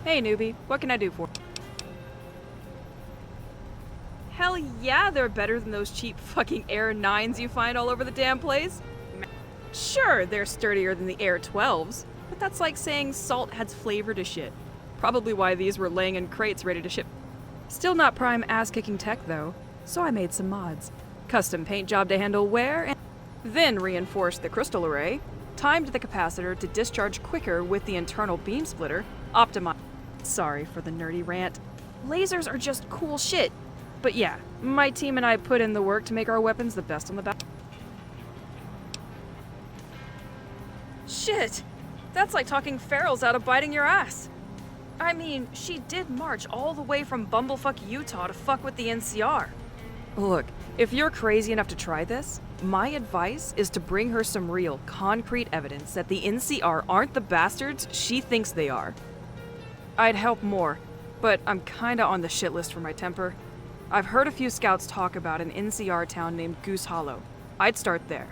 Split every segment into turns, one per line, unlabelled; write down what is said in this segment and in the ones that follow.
Hey newbie, what can I do for you? Hell yeah, they're better than those cheap fucking Air 9s you find all over the damn place. Sure, they're sturdier than the Air 12s, but that's like saying salt adds flavor to shit. Probably why these were laying in crates ready to ship. Still not prime ass-kicking tech though, so I made some mods. Custom paint job to handle wear, and then reinforced the crystal array, timed the capacitor to discharge quicker with the internal beam splitter, optimized. Sorry for the nerdy rant. Lasers are just cool shit. But yeah, my team and I put in the work to make our weapons the best on the back. Shit! That's like talking Farrell's out of biting your ass. I mean, she did march all the way from Bumblefuck, Utah to fuck with the NCR. Look, if you're crazy enough to try this, my advice is to bring her some real, concrete evidence that the NCR aren't the bastards she thinks they are. I'd help more, but I'm kinda on the shit list for my temper. I've heard a few scouts talk about an NCR town named Goose Hollow. I'd start there.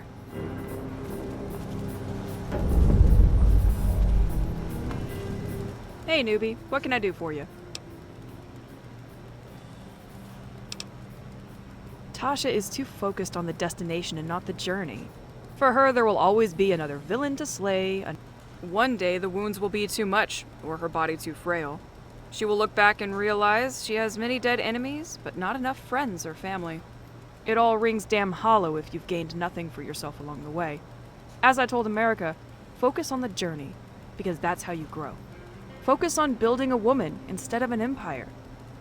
Hey newbie, what can I do for you? Tasha is too focused on the destination and not the journey. For her, there will always be another villain to slay. One day, the wounds will be too much, or her body too frail. She will look back and realize she has many dead enemies, but not enough friends or family. It all rings damn hollow if you've gained nothing for yourself along the way. As I told America, focus on the journey, because that's how you grow. Focus on building a woman instead of an empire,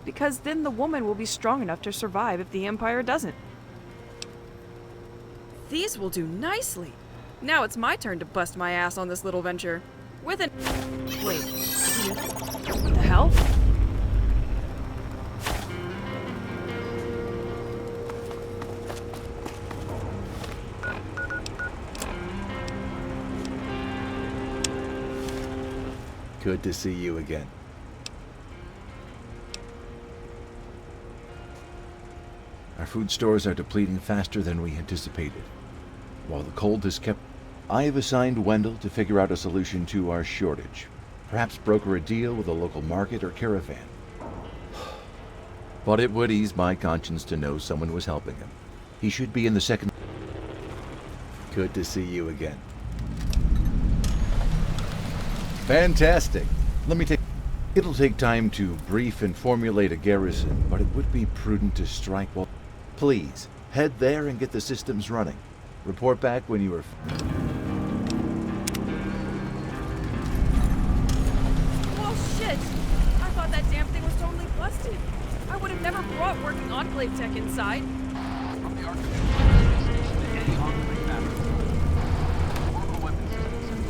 because then the woman will be strong enough to survive if the empire doesn't. These will do nicely. Now it's my turn to bust my ass on this little venture. With an... Wait. What the hell?
Good to see you again. Our food stores are depleting faster than we anticipated. While the cold has kept... I have assigned Wendell to figure out a solution to our shortage. Perhaps broker a deal with a local market or caravan. But it would ease my conscience to know someone was helping him. He should be in the second... Good to see you again. Fantastic. It'll take time to brief and formulate a garrison, but it would be prudent to strike while... Please, head there and get the systems running. Report back when you are...
Oh shit! I thought that damn thing was totally busted. I would have never brought working Enclave tech inside.
From the Architect station to any Enclave battery. Orbital weapon systems.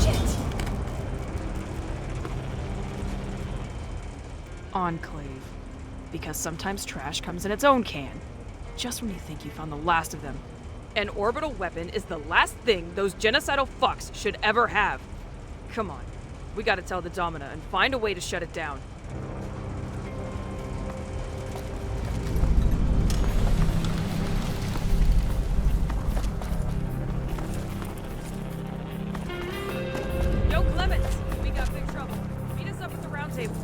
Shit! Enclave. Because sometimes trash comes in its own can. Just when you think you found the last of them. An orbital weapon is the last thing those genocidal fucks should ever have. Come on. We gotta tell the Domina and find a way to shut it down. Yo, Clemens! We got big trouble. Meet us up at the round table.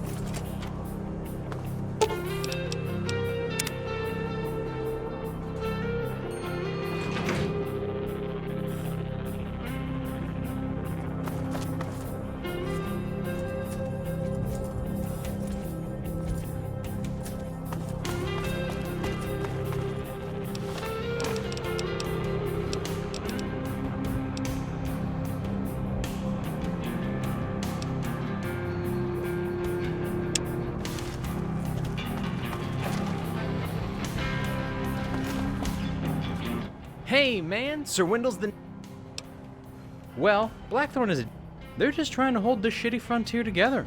Hey, man, Sir Wendell's the... Well, Blackthorn is a... They're just trying to hold this shitty frontier together.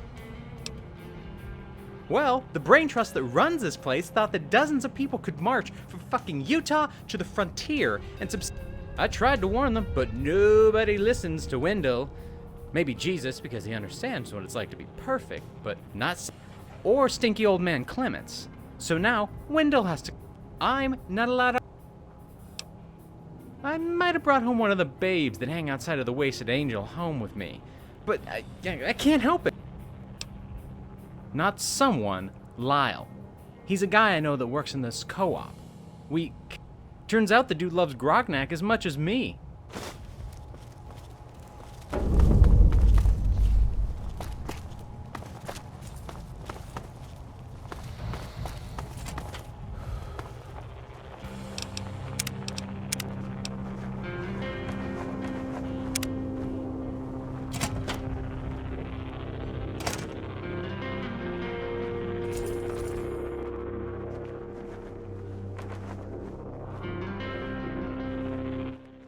Well, the brain trust that runs this place thought that dozens of people could march from fucking Utah to the frontier and I tried to warn them, but nobody listens to Wendell. Maybe Jesus, because he understands what it's like to be perfect, but not... Or stinky old man Clements. So now, Wendell has to... I'm not allowed to... I might have brought home one of the babes that hang outside of the Wasted Angel home with me, but I can't help it. Not someone, Lyle. He's a guy I know that works in this co-op. Turns out the dude loves Grognak as much as me.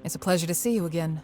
It's a pleasure to see you again.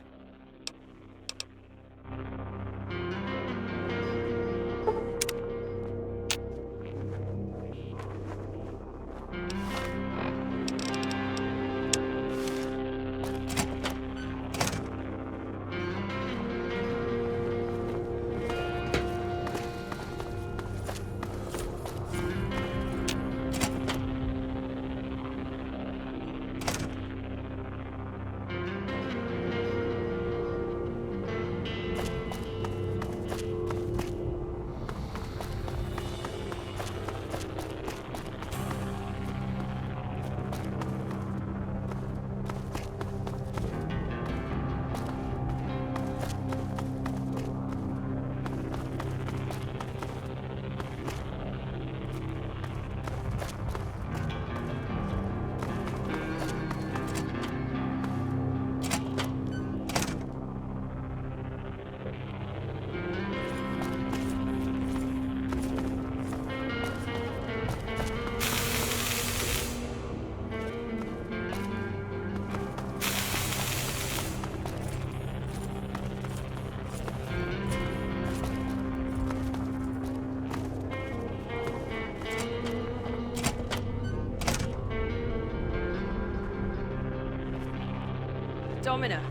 Domina,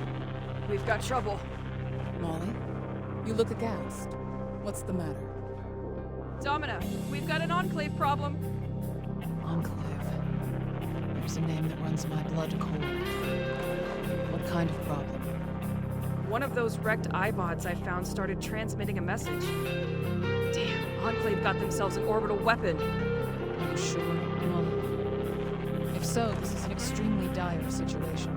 we've got trouble.
Molly, you look aghast. What's the matter?
Domina, we've got an Enclave problem.
Enclave. There's a name that runs my blood cold. What kind of problem?
One of those wrecked iBots I found started transmitting a message. Damn, Enclave got themselves an orbital weapon.
Are you sure, Molly? If so, this is an extremely dire situation.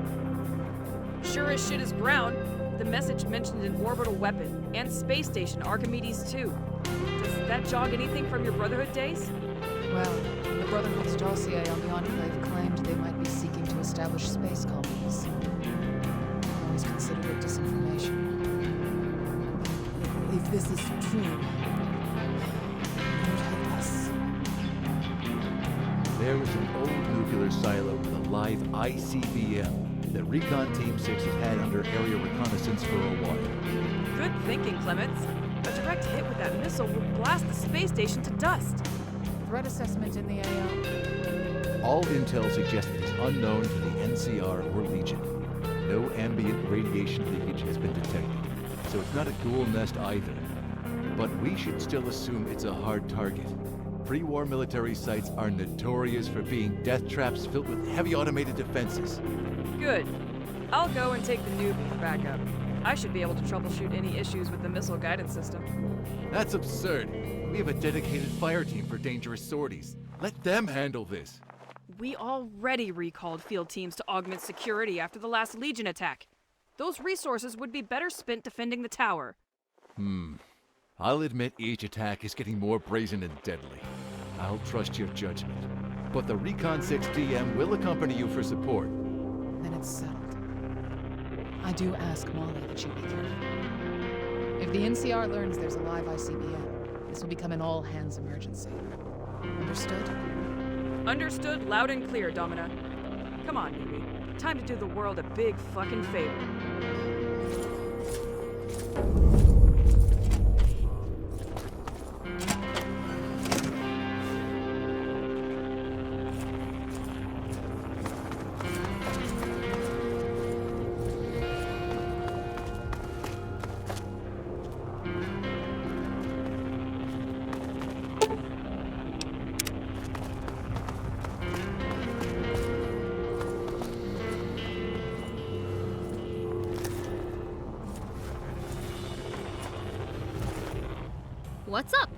Sure as shit is brown. The message mentioned an orbital weapon and space station Archimedes 2. Does that jog anything from your Brotherhood days?
Well, the Brotherhood's dossier on the Enclave claimed they might be seeking to establish space colonies. I always considered it disinformation. If this is true, it would help us.
There was an old nuclear silo with a live ICBM that Recon Team 6 has had under area reconnaissance for a while.
Good thinking, Clements. A direct hit with that missile would blast the space station to dust.
Threat assessment in the AO.
All intel suggests it is unknown to the NCR or Legion. No ambient radiation leakage has been detected, so it's not a ghoul nest either. But we should still assume it's a hard target. Pre-war military sites are notorious for being death traps filled with heavy automated defenses.
Good. I'll go and take the noob for backup. I should be able to troubleshoot any issues with the missile guidance system.
That's absurd. We have a dedicated fire team for dangerous sorties. Let them handle this.
We already recalled field teams to augment security after the last Legion attack. Those resources would be better spent defending the tower.
I'll admit each attack is getting more brazen and deadly. I'll trust your judgment. But the Recon 6 DM will accompany you for support.
Then it's settled. I do ask Molly that she be careful. If the NCR learns there's a live ICBM, this will become an all-hands emergency. Understood?
Understood loud and clear, Domina. Come on, newbie. Time to do the world a big fucking favor.
What's up?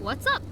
What's up?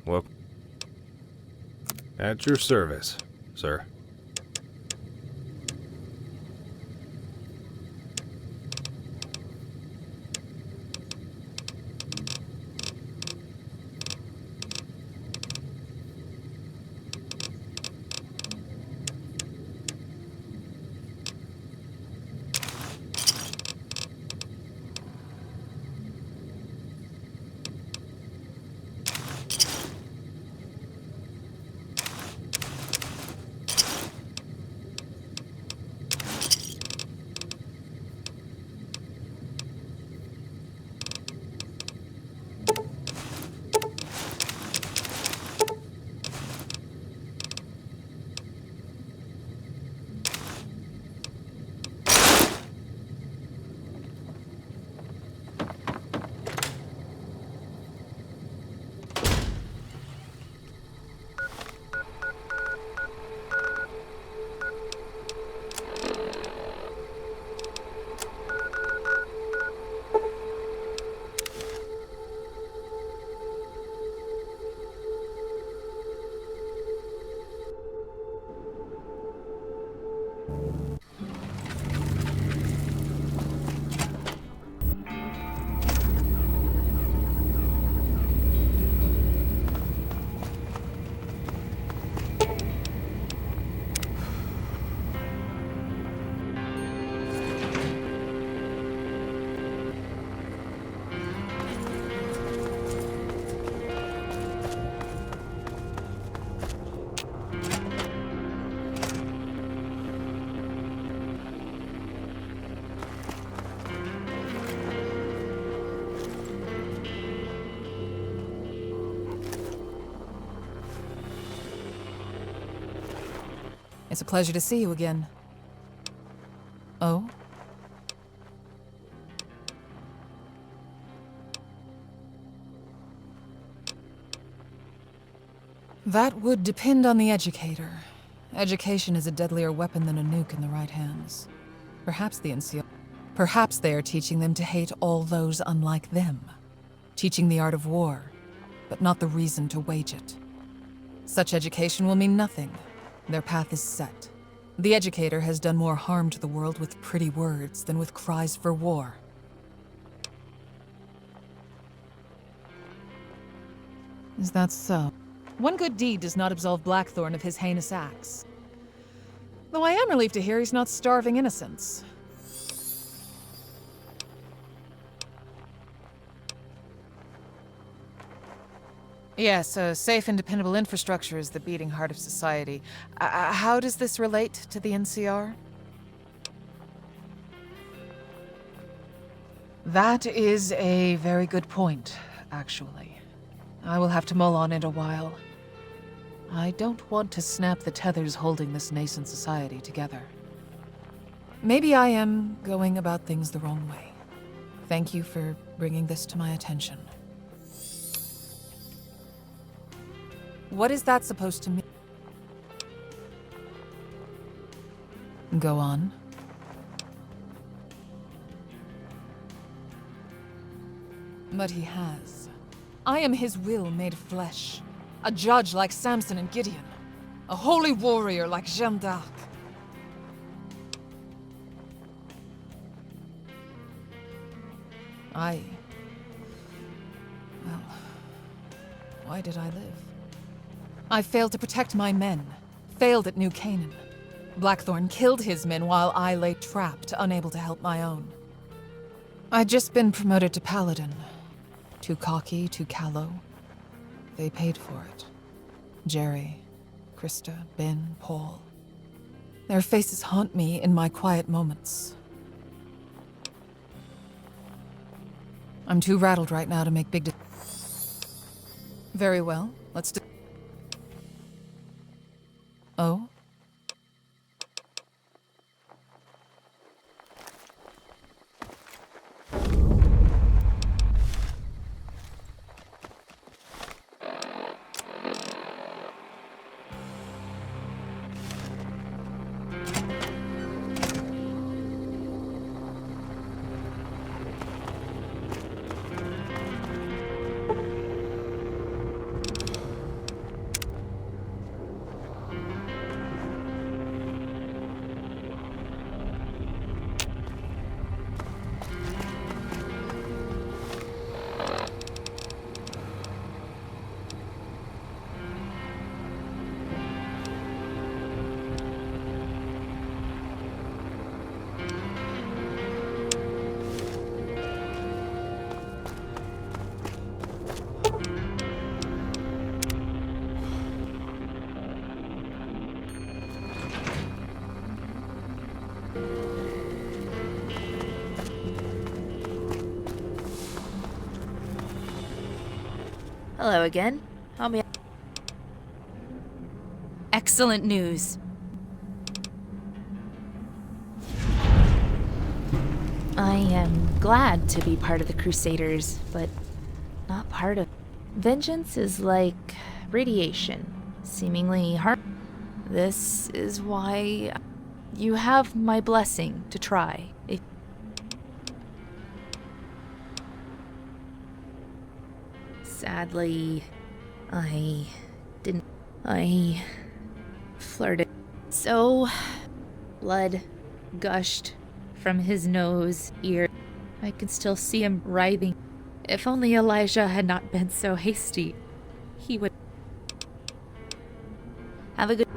Well, at your service, sir.
It's a pleasure to see you again. Oh? That would depend on the educator. Education is a deadlier weapon than a nuke in the right hands. Perhaps the NCO... Perhaps they are teaching them to hate all those unlike them. Teaching the art of war, but not the reason to wage it. Such education will mean nothing. Their path is set. The educator has done more harm to the world with pretty words than with cries for war. Is that so? One good deed does not absolve Blackthorn of his heinous acts. Though I am relieved to hear he's not starving innocents. Yes, a safe and dependable infrastructure is the beating heart of society. How does this relate to the NCR? That is a very good point, actually. I will have to mull on it a while. I don't want to snap the tethers holding this nascent society together. Maybe I am going about things the wrong way. Thank you for bringing this to my attention. What is that supposed to mean? Go on. But he has. I am his will made flesh. A judge like Samson and Gideon. A holy warrior like Jeanne d'Arc. Well, why did I live? I failed to protect my men. Failed at New Canaan. Blackthorn killed his men while I lay trapped, unable to help my own. I'd just been promoted to Paladin. Too cocky, too callow. They paid for it. Jerry, Krista, Ben, Paul. Their faces haunt me in my quiet moments. I'm too rattled right now to make big Very well, let's do. Oh?
Hello again. Excellent news. I am glad to be part of the Crusaders, but not part of... Vengeance is like radiation, seemingly harm. This is why you have my blessing to try. Sadly, I flirted. So, blood gushed from his nose, ear. I could still see him writhing. If only Elijah had not been so hasty, he would... Have a good...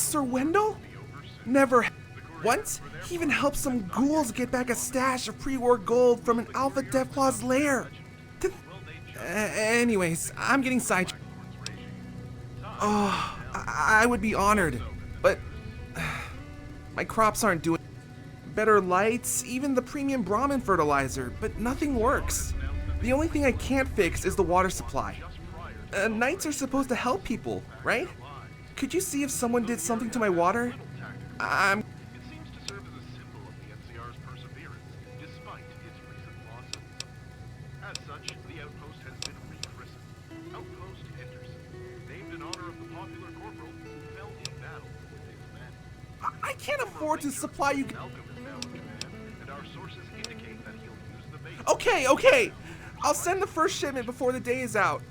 Sir Wendell? Never. Once, he even helped some ghouls get back a stash of pre-war gold from an Alpha Deathclaw's lair. Anyways, I'm getting sidetracked. Oh, I would be honored, but my crops aren't doing better lights, even the premium Brahmin fertilizer, but nothing works. The only thing I can't fix is the water supply. Knights are supposed to help people, right? Could you see if someone did something to my water? I'm...
It seems to serve as a symbol of the NCR's perseverance, despite its recent losses. As such, the outpost has been rechristened Outpost Henderson, named in honor of the popular corporal who fell in battle with his men.
I can't afford to supply you...
Malcolm is now in command, and our sources indicate that he'll use the base...
Okay. I'll send the first shipment before the day is out.